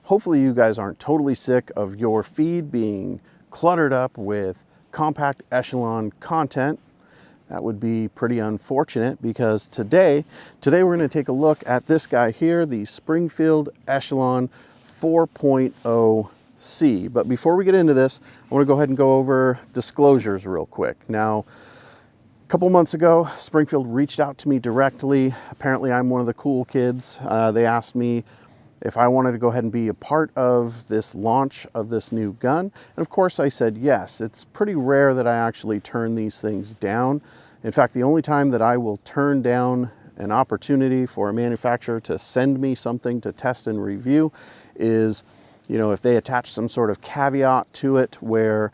hopefully you guys aren't totally sick of your feed being cluttered up with compact Echelon content. That would be pretty unfortunate, because today we're going to take a look at this guy here, the Springfield Echelon 4.0C. But before we get into this, I want to go ahead and go over disclosures real quick. Now, a couple months ago, Springfield reached out to me directly. Apparently I'm one of the cool kids. They asked me if I wanted to go ahead and be a part of this launch of this new gun. And of course I said yes. It's pretty rare that I actually turn these things down. In fact, the only time that I will turn down an opportunity for a manufacturer to send me something to test and review is, you know, if they attach some sort of caveat to it where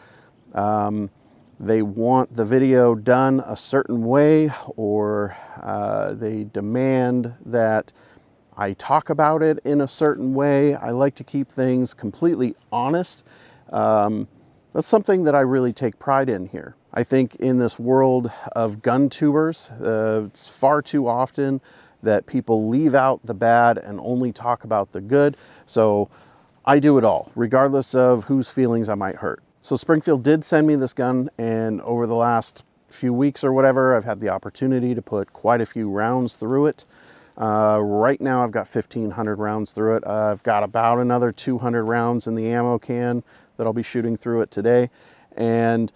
they want the video done a certain way, or they demand that I talk about it in a certain way. I like to keep things completely honest. That's something that I really take pride in here. I think in this world of gun tubers, it's far too often that people leave out the bad and only talk about the good. So I do it all, regardless of whose feelings I might hurt. So Springfield did send me this gun, and over the last few weeks or whatever, I've had the opportunity to put quite a few rounds through it. Right now I've got 1,500 rounds through it. I've got about another 200 rounds in the ammo can that I'll be shooting through it today. And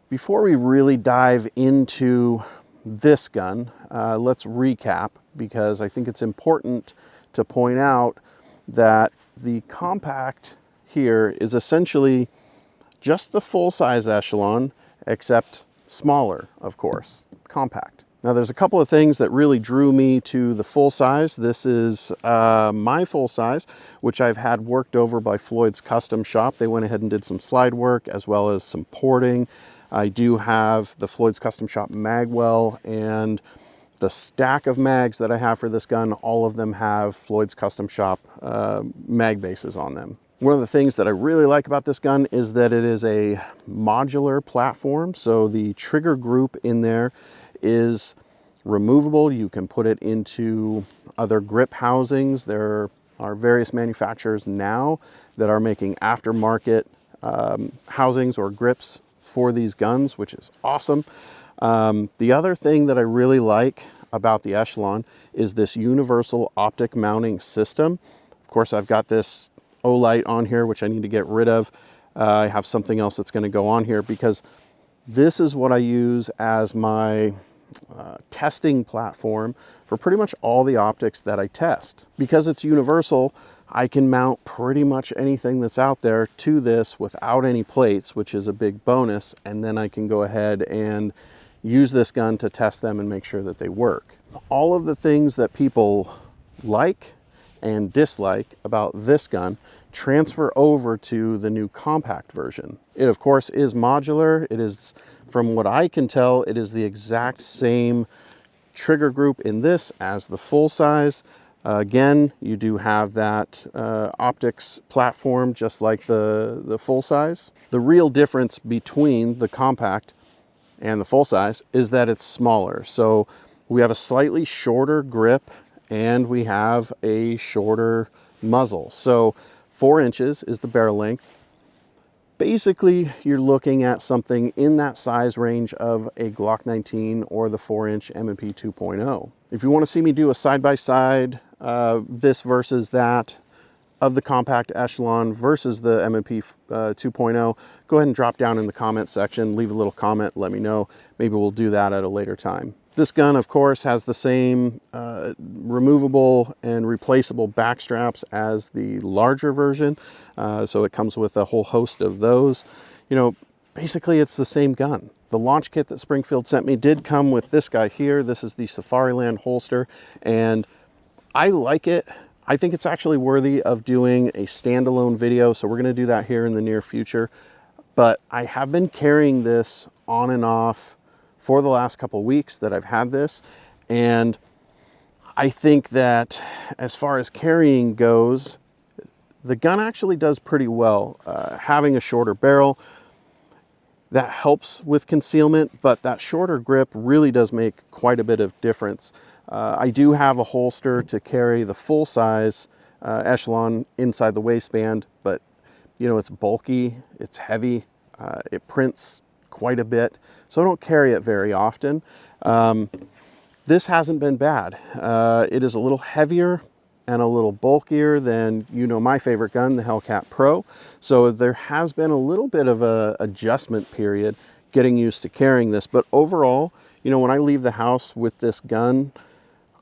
before we really dive into this gun, let's recap, because I think it's important to point out that the compact here is essentially just the full-size Echelon, except smaller, of course, compact. Now, there's a couple of things that really drew me to the full size. This is my full size, which I've had worked over by Floyd's Custom Shop. They went ahead and did some slide work as well as some porting. I do have the Floyd's Custom Shop magwell, and the stack of mags that I have for this gun, all of them have Floyd's Custom Shop mag bases on them. One of the things that I really like about this gun is that it is a modular platform. So the trigger group in there is removable. You can put it into other grip housings. There are various manufacturers now that are making aftermarket housings or grips for these guns, which is awesome. The other thing that I really like about the Echelon is this universal optic mounting system. Of course, I've got this O-light on here, which I need to get rid of. I have something else that's going to go on here, because this is what I use as my testing platform for pretty much all the optics that I test. Because it's universal, I can mount pretty much anything that's out there to this without any plates, which is a big bonus. And then I can go ahead and use this gun to test them and make sure that they work. All of the things that people like and dislike about this gun transfer over to the new compact version. It of course is modular. It is, from what I can tell, it is the exact same trigger group in this as the full size. Again, you do have that optics platform just like the full size. The real difference between the compact and the full size is that it's smaller. So we have a slightly shorter grip and we have a shorter muzzle. So 4 inches is the barrel length. Basically, you're looking at something in that size range of a Glock 19 or the 4-inch M&P 2.0. If you want to see me do a side-by-side, this versus that, of the compact Echelon versus the M&P 2.0, go ahead and drop down in the comment section, leave a little comment, let me know. Maybe we'll do that at a later time. This gun, of course, has the same removable and replaceable back straps as the larger version. So it comes with a whole host of those. You know, basically it's the same gun. The launch kit that Springfield sent me did come with this guy here. This is the Safariland holster, and I like it. I think it's actually worthy of doing a standalone video. So we're gonna do that here in the near future. But I have been carrying this on and off for the last couple of weeks that I've had this. And I think that as far as carrying goes, the gun actually does pretty well. Having a shorter barrel, that helps with concealment, but that shorter grip really does make quite a bit of difference. I do have a holster to carry the full size Echelon inside the waistband, but you know, it's bulky, it's heavy, it prints quite a bit, so I don't carry it very often. This hasn't been bad. It is a little heavier and a little bulkier than, you know, my favorite gun, the Hellcat Pro. So there has been a little bit of a adjustment period getting used to carrying this. But overall, you know, when I leave the house with this gun,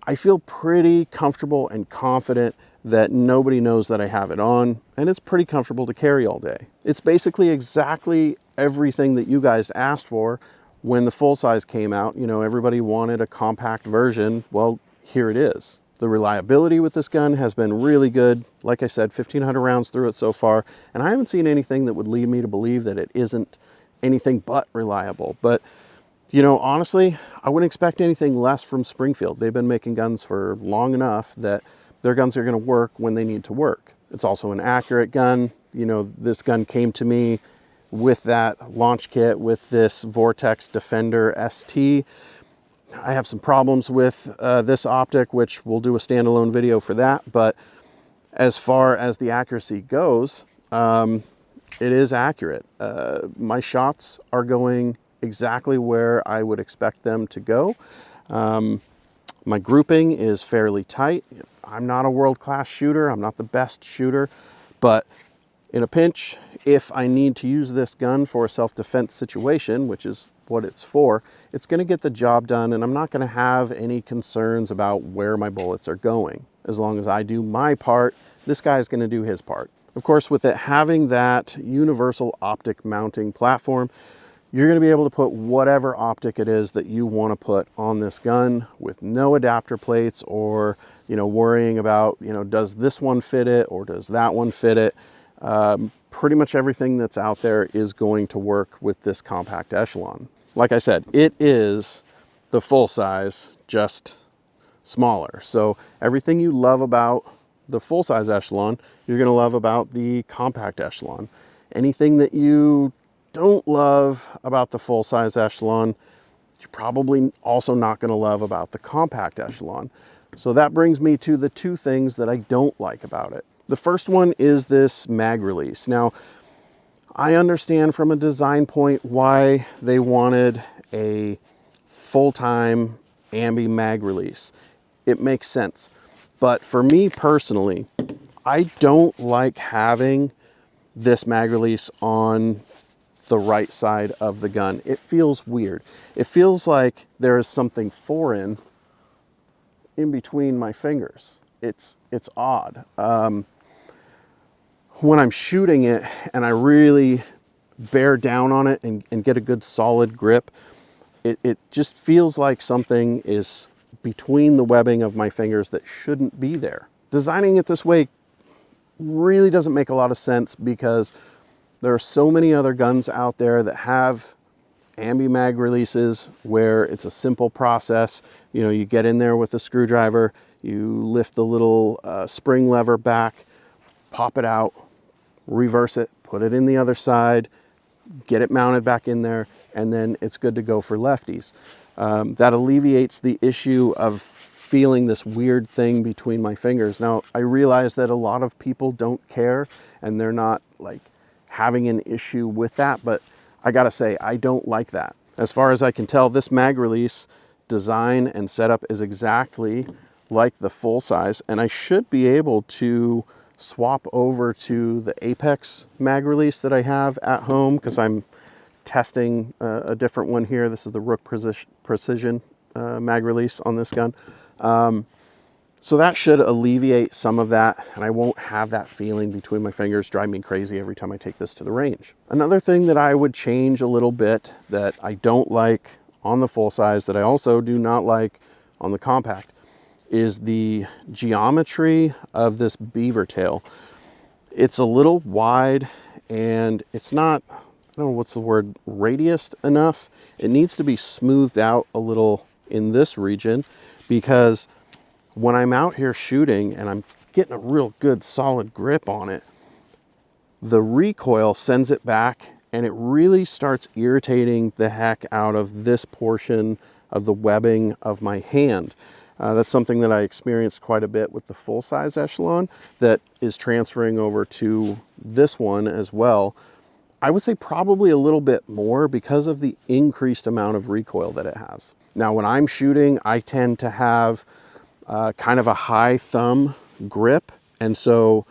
I feel pretty comfortable and confident that nobody knows that I have it on, and it's pretty comfortable to carry all day. It's basically exactly everything that you guys asked for when the full size came out. You know, everybody wanted a compact version. Well, here it is. The reliability with this gun has been really good. Like I said, 1,500 rounds through it so far, and I haven't seen anything that would lead me to believe that it isn't anything but reliable. But, you know, honestly, I wouldn't expect anything less from Springfield. They've been making guns for long enough that their guns are going to work when they need to work. It's also an accurate gun. You know, this gun came to me with that launch kit with this Vortex Defender ST. I have some problems with this optic, which we'll do a standalone video for that. But as far as the accuracy goes, it is accurate. My shots are going exactly where I would expect them to go. My grouping is fairly tight. I'm not a world-class shooter. I'm not the best shooter, but in a pinch, if I need to use this gun for a self-defense situation, which is what it's for, it's going to get the job done, and I'm not going to have any concerns about where my bullets are going. As long as I do my part, this guy's going to do his part. Of course, with it having that universal optic mounting platform, you're going to be able to put whatever optic it is that you want to put on this gun with no adapter plates or, you know, worrying about, you know, does this one fit it or does that one fit it? Pretty much everything that's out there is going to work with this compact Echelon. Like I said, it is the full size, just smaller. So everything you love about the full size Echelon, you're going to love about the compact Echelon. Anything that you don't love about the full size Echelon, you're probably also not going to love about the compact Echelon. So that brings me to the two things that I don't like about it. The first one is this mag release. Now, I understand from a design point why they wanted a full-time ambi mag release. It makes sense. But for me personally, I don't like having this mag release on the right side of the gun. It feels weird. It feels like there is something foreign in between my fingers. It's odd. When I'm shooting it and I really bear down on it and get a good solid grip, it just feels like something is between the webbing of my fingers that shouldn't be there. Designing it this way really doesn't make a lot of sense because there are so many other guns out there that have ambi mag releases where it's a simple process. You know, you get in there with a screwdriver, you lift the little spring lever back, pop it out, reverse it, put it in the other side, get it mounted back in there, and then it's good to go for lefties. That alleviates the issue of feeling this weird thing between my fingers. Now, I realize that a lot of people don't care and they're not like having an issue with that, but I gotta say, I don't like that. As far as I can tell, this mag release design and setup is exactly like the full size, and I should be able to swap over to the Apex mag release that I have at home because I'm testing a different one here. This is the Rook Precision mag release on this gun. So that should alleviate some of that, and I won't have that feeling between my fingers drive me crazy every time I take this to the range. Another thing that I would change a little bit that I don't like on the full size, that I also do not like on the compact, is the geometry of this beaver tail. It's a little wide and it's not, I don't know what's the word, radiused enough. It needs to be smoothed out a little in this region because when I'm out here shooting and I'm getting a real good solid grip on it, the recoil sends it back and it really starts irritating the heck out of this portion of the webbing of my hand. That's something that I experienced quite a bit with the full-size Echelon that is transferring over to this one as well. I would say probably a little bit more because of the increased amount of recoil that it has. Now, when I'm shooting, I tend to have kind of a high thumb grip, and so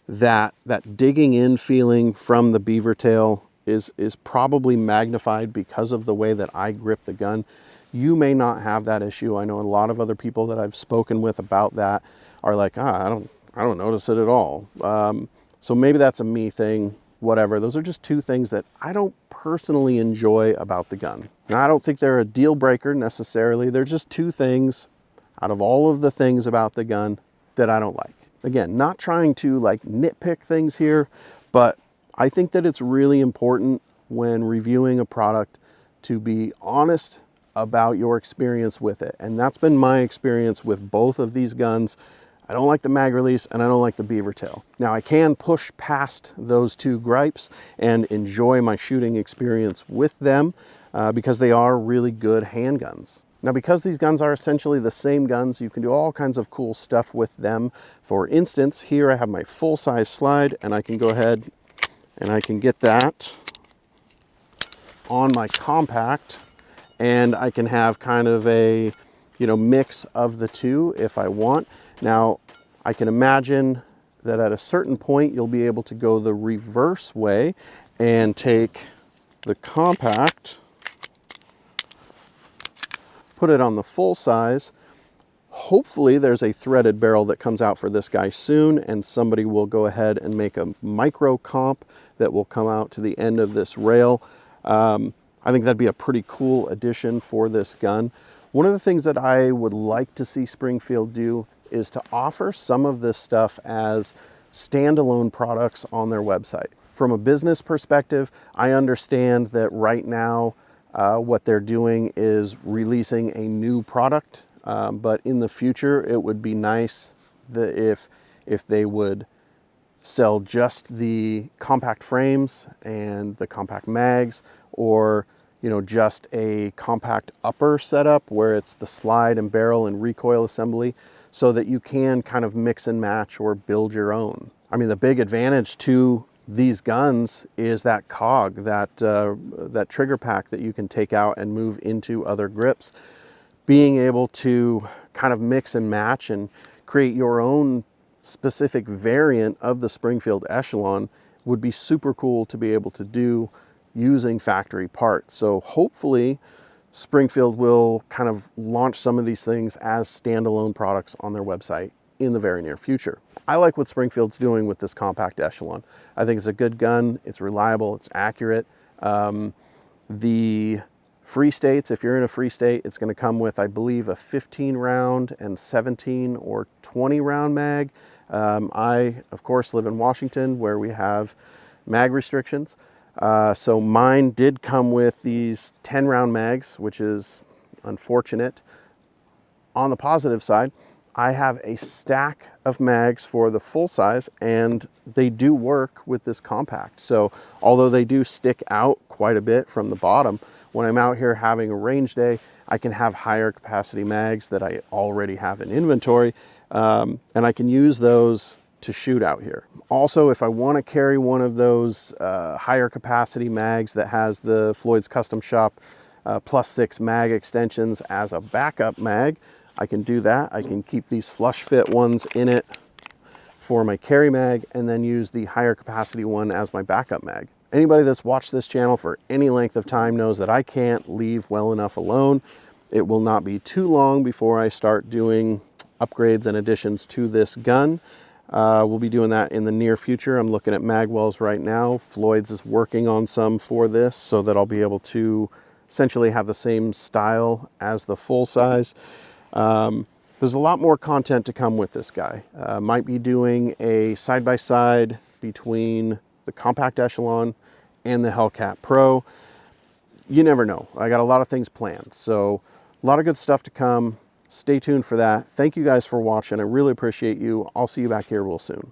that digging in feeling from the beaver tail is probably magnified because of the way that I grip the gun. You may not have that issue. I know a lot of other people that I've spoken with about that are like, I don't notice it at all. So maybe that's a me thing, whatever. Those are just two things that I don't personally enjoy about the gun. Now, I don't think they're a deal breaker necessarily. They're just two things out of all of the things about the gun that I don't like. Again, not trying to like nitpick things here, but I think that it's really important when reviewing a product to be honest about your experience with it. And that's been my experience with both of these guns. I don't like the mag release and I don't like the beaver tail. Now, I can push past those two gripes and enjoy my shooting experience with them because they are really good handguns. Now, because these guns are essentially the same guns, you can do all kinds of cool stuff with them. For instance, here I have my full-size slide, and I can go ahead and I can get that on my compact, and I can have kind of a, mix of the two if I want. Now, I can imagine that at a certain point, you'll be able to go the reverse way and take the compact, put it on the full size. Hopefully there's a threaded barrel that comes out for this guy soon, and somebody will go ahead and make a micro comp that will come out to the end of this rail. I think that'd be a pretty cool addition for this gun. One of the things that I would like to see Springfield do is to offer some of this stuff as standalone products on their website. From a business perspective, I understand that right now what they're doing is releasing a new product, but in the future it would be nice that if they would sell just the compact frames and the compact mags, or just a compact upper setup where it's the slide and barrel and recoil assembly, so that you can kind of mix and match or build your own. I mean, the big advantage to these guns is that cog, that trigger pack that you can take out and move into other grips. Being able to kind of mix and match and create your own specific variant of the Springfield Echelon would be super cool to be able to do using factory parts. So hopefully Springfield will kind of launch some of these things as standalone products on their website in the very near future. I like what Springfield's doing with this compact Echelon. I think it's a good gun, it's reliable, it's accurate. The free states, if you're in a free state, it's gonna come with, I believe, a 15 round and 17 or 20 round mag. I, of course, live in Washington where we have mag restrictions. So mine did come with these 10 round mags, which is unfortunate. On the positive side, I have a stack of mags for the full size, and they do work with this compact. So although they do stick out quite a bit from the bottom, when I'm out here having a range day, I can have higher capacity mags that I already have in inventory, and I can use those to shoot out here. Also, if I want to carry one of those higher capacity mags that has the Floyd's Custom Shop +6 mag extensions as a backup mag, I can do that. I can keep these flush fit ones in it for my carry mag and then use the higher capacity one as my backup mag. Anybody that's watched this channel for any length of time knows that I can't leave well enough alone. It will not be too long before I start doing upgrades and additions to this gun. We'll be doing that in the near future. I'm looking at mag wells right now. Floyd's is working on some for this so that I'll be able to essentially have the same style as the full size. There's a lot more content to come with this guy. Might be doing a side-by-side between the compact Echelon and the Hellcat Pro. You never know. I got a lot of things planned. So a lot of good stuff to come. Stay tuned for that. Thank you guys for watching. I really appreciate you. I'll see you back here real soon.